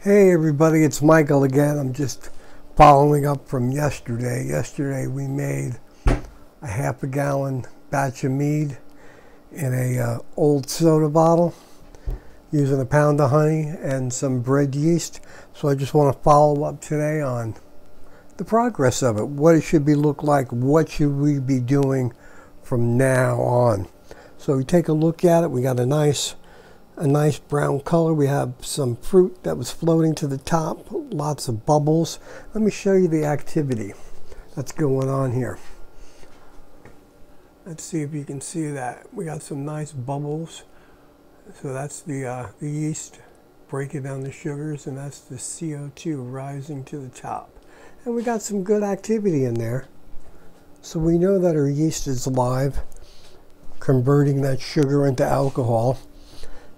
Hey everybody, it's Michael again. I'm just following up from yesterday. Yesterday we made a half a gallon batch of mead in a old soda bottle using a pound of honey and some bread yeast. So I just want to follow up today on the progress of it, what it should be look like, what should we be doing from now on. So we take a look at it. We got a nice brown color. We have some fruit that was floating to the top, lots of bubbles. Let me show you the activity that's going on here. Let's see if you can see that. We got some nice bubbles. So that's the yeast breaking down the sugars, and that's the CO2 rising to the top. And we got some good activity in there. So we know that our yeast is alive, converting that sugar into alcohol.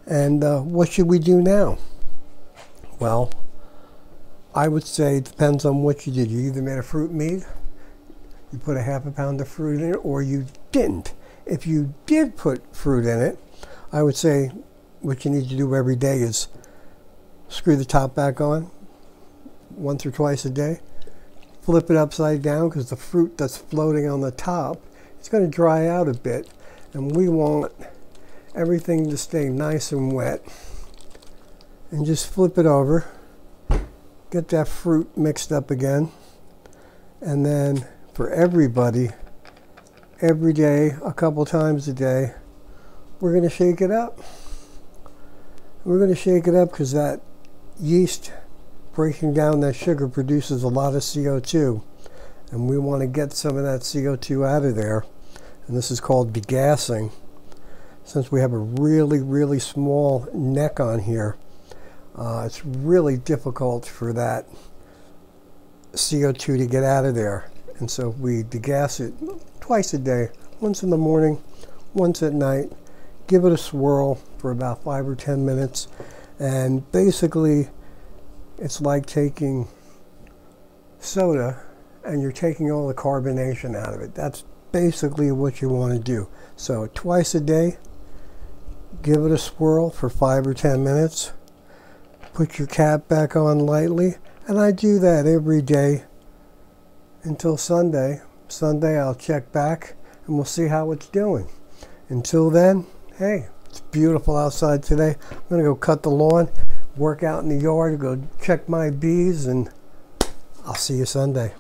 And what should we do now? Well, I would say it depends on what you did. You either made a fruit mead, you put a half a pound of fruit in it, or you didn't. If you did put fruit in it, I would say what you need to do every day is screw the top back on once or twice a day. Flip it upside down, because the fruit that's floating on the top, it's going to dry out a bit, and we want everything to stay nice and wet. And just flip it over, get that fruit mixed up again, and then for everybody, every day, a couple times a day, we're going to shake it up. We're going to shake it up because that yeast breaking down that sugar produces a lot of CO2, and we want to get some of that CO2 out of there, and this is called degassing. Since we have a really small neck on here, it's really difficult for that CO2 to get out of there. And so we degas it twice a day, once in the morning, once at night. Give it a swirl for about 5 or 10 minutes. And basically, it's like taking soda and you're taking all the carbonation out of it. That's basically what you want to do. So twice a day, give it a swirl for 5 or 10 minutes. Put your cap back on lightly. And I do that every day until Sunday. Sunday I'll check back and we'll see how it's doing. Until then, hey, it's beautiful outside today. I'm going to go cut the lawn, work out in the yard, go check my bees, and I'll see you Sunday.